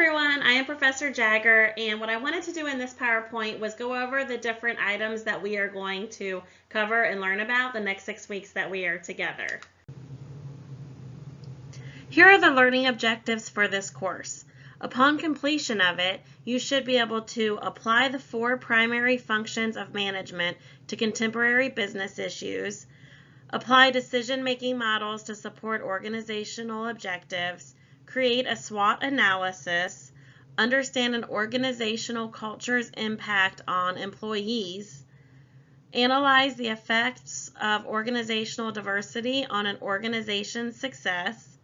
everyone, I am Professor Jagger, and what I wanted to do in this PowerPoint was go over the different items that we are going to cover and learn about the next 6 weeks that we are together. Here are the learning objectives for this course. Upon completion of it, you should be able to apply the 4 primary functions of management to contemporary business issues, apply decision-making models to support organizational objectives, create a SWOT analysis, understand an organizational culture's impact on employees, analyze the effects of organizational diversity on an organization's success,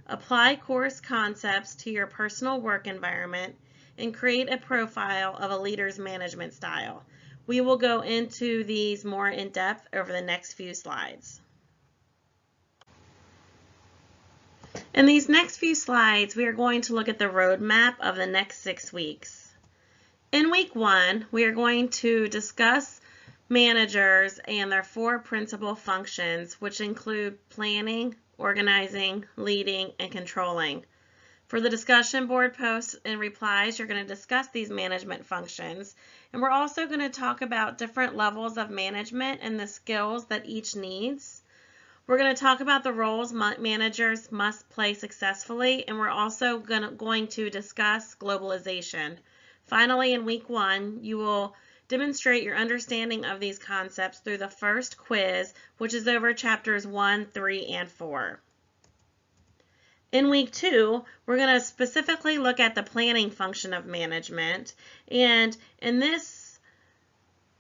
apply course concepts to your personal work environment, and create a profile of a leader's management style. We will go into these more in depth over the next few slides. In these next few slides, we are going to look at the roadmap of the next 6 weeks. In week 1, we are going to discuss managers and their 4 principal functions, which include planning, organizing, leading, and controlling. For the discussion board posts and replies, you're going to discuss these management functions. And we're also going to talk about different levels of management and the skills that each needs. We're going to talk about the roles managers must play successfully, and we're also going to discuss globalization. Finally, in week 1, you will demonstrate your understanding of these concepts through the first quiz, which is over chapters 1, 3, and 4. In week 2, we're going to specifically look at the planning function of management, and in this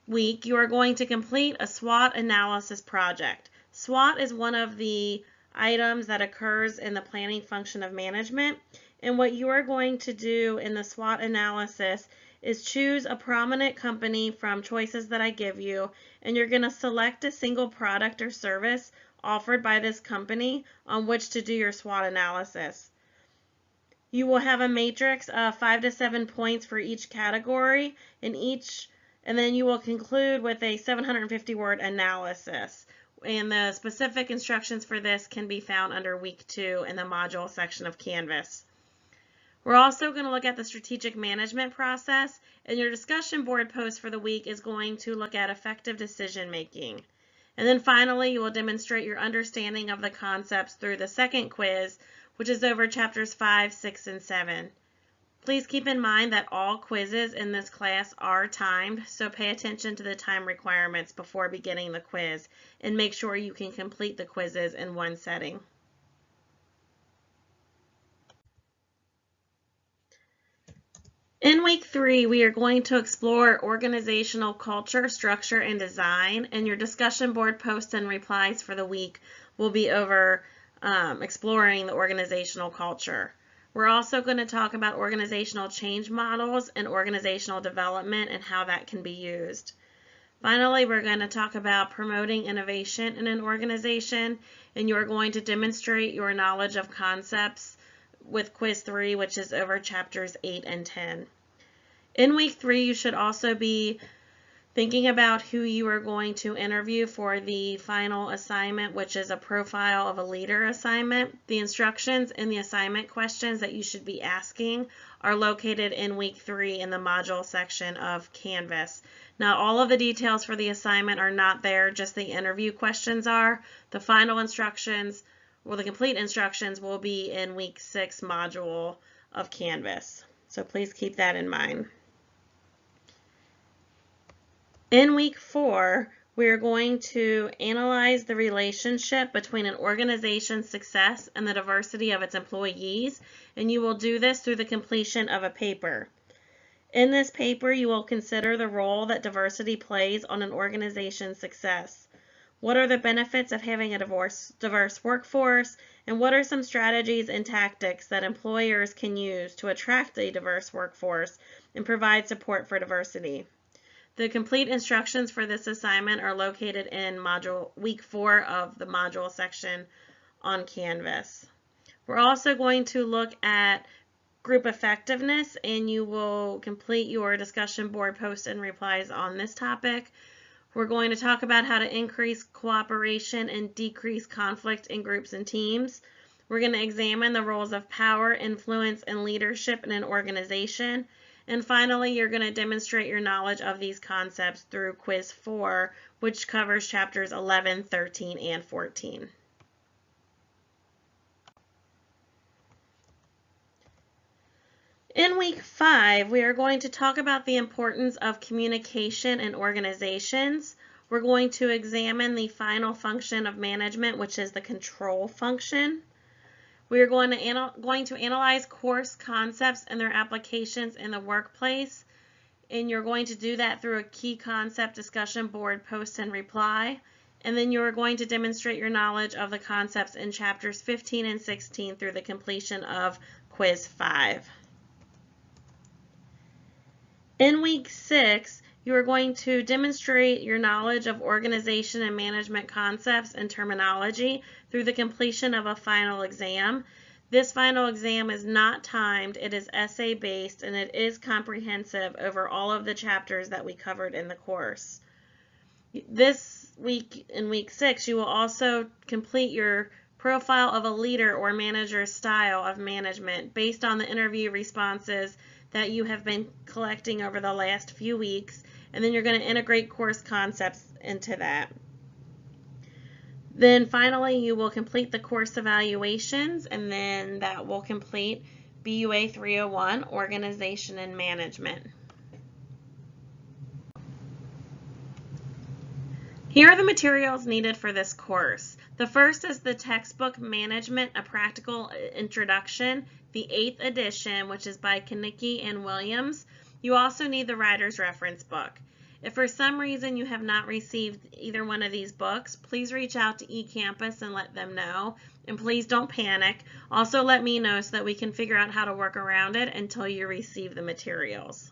week, you are going to complete a SWOT analysis project. SWOT is one of the items that occurs in the planning function of management, and what you are going to do in the SWOT analysis is choose a prominent company from choices that I give you, and you're going to select a single product or service offered by this company on which to do your SWOT analysis. You will have a matrix of 5 to 7 points for each category, and then you will conclude with a 750-word analysis. And the specific instructions for this can be found under week 2 in the module section of Canvas. We're also going to look at the strategic management process, and your discussion board post for the week is going to look at effective decision making. And then finally, you will demonstrate your understanding of the concepts through the second quiz, which is over chapters 5, 6, and 7. Please keep in mind that all quizzes in this class are timed, so pay attention to the time requirements before beginning the quiz and make sure you can complete the quizzes in one setting. In week 3, we are going to explore organizational culture, structure, and design, and your discussion board posts and replies for the week will be over exploring the organizational culture. We're also going to talk about organizational change models and organizational development and how that can be used. Finally, we're going to talk about promoting innovation in an organization, and you're going to demonstrate your knowledge of concepts with quiz 3, which is over chapters 8 and 10. In week 3, you should also be thinking about who you are going to interview for the final assignment, which is a profile of a leader assignment. The instructions and the assignment questions that you should be asking are located in week 3 in the module section of Canvas. Now, all of the details for the assignment are not there, just the interview questions are. The final instructions, or the complete instructions, will be in week 6 module of Canvas. So please keep that in mind. In week 4, we are going to analyze the relationship between an organization's success and the diversity of its employees, and you will do this through the completion of a paper. In this paper, you will consider the role that diversity plays on an organization's success. What are the benefits of having a diverse workforce, and what are some strategies and tactics that employers can use to attract a diverse workforce and provide support for diversity? The complete instructions for this assignment are located in week 4 of the module section on Canvas. We're also going to look at group effectiveness, and you will complete your discussion board posts and replies on this topic. We're going to talk about how to increase cooperation and decrease conflict in groups and teams. We're going to examine the roles of power, influence, and leadership in an organization. And finally, you're going to demonstrate your knowledge of these concepts through Quiz 4, which covers chapters 11, 13, and 14. In week 5, we are going to talk about the importance of communication in organizations. We're going to examine the final function of management, which is the control function. We are going to analyze course concepts and their applications in the workplace, and you're going to do that through a key concept discussion board post and reply. And then you're going to demonstrate your knowledge of the concepts in chapters 15 and 16 through the completion of Quiz 5. In week 6, you are going to demonstrate your knowledge of organization and management concepts and terminology through the completion of a final exam. This final exam is not timed, it is essay-based, and it is comprehensive over all of the chapters that we covered in the course. This week, in week 6, you will also complete your profile of a leader or manager's style of management based on the interview responses that you have been collecting over the last few weeks, and then you're going to integrate course concepts into that. Then finally, you will complete the course evaluations, and then that will complete BUA301, Organization and Management. Here are the materials needed for this course. The first is the textbook Management, A Practical Introduction, the 8th edition, which is by Kanicki and Williams. You also need the writer's reference book. If for some reason you have not received either one of these books, please reach out to eCampus and let them know. And please don't panic. Also let me know so that we can figure out how to work around it until you receive the materials.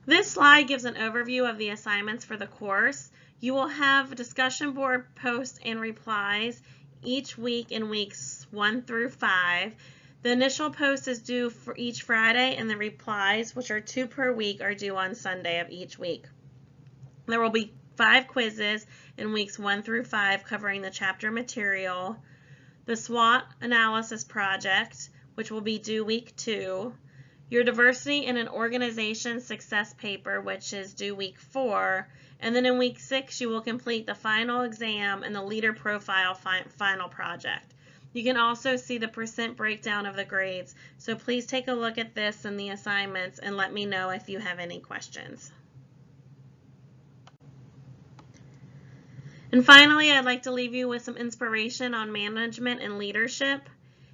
This slide gives an overview of the assignments for the course. You will have discussion board posts and replies each week in weeks 1 through 5. The initial post is due for each Friday, and the replies, which are 2 per week, are due on Sunday of each week. There will be 5 quizzes in weeks 1 through 5 covering the chapter material, the SWOT analysis project, which will be due week 2, your diversity in an organization success paper, which is due week 4, and then in week 6 you will complete the final exam and the leader profile final project. You can also see the % breakdown of the grades, so please take a look at this and the assignments and let me know if you have any questions. And finally, I'd like to leave you with some inspiration on management and leadership.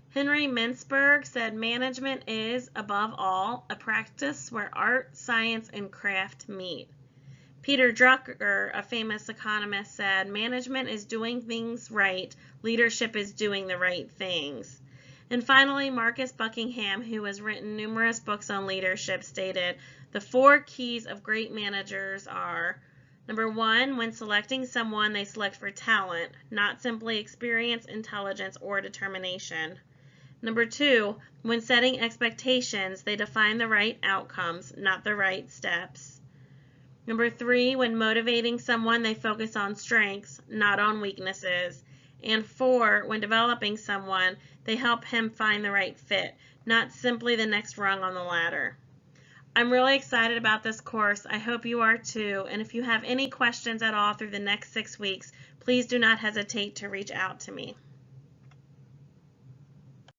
Henry Mintzberg said, "Management is, above all, a practice where art, science, and craft meet." Peter Drucker, a famous economist, said, "Management is doing things right, leadership is doing the right things." And finally, Marcus Buckingham, who has written numerous books on leadership, stated, "The 4 keys of great managers are: number 1, when selecting someone, they select for talent, not simply experience, intelligence, or determination. Number 2, when setting expectations, they define the right outcomes, not the right steps. Number 3, when motivating someone, they focus on strengths, not on weaknesses. And 4, when developing someone, they help him find the right fit, not simply the next rung on the ladder." I'm really excited about this course. I hope you are too. And if you have any questions at all through the next 6 weeks, please do not hesitate to reach out to me.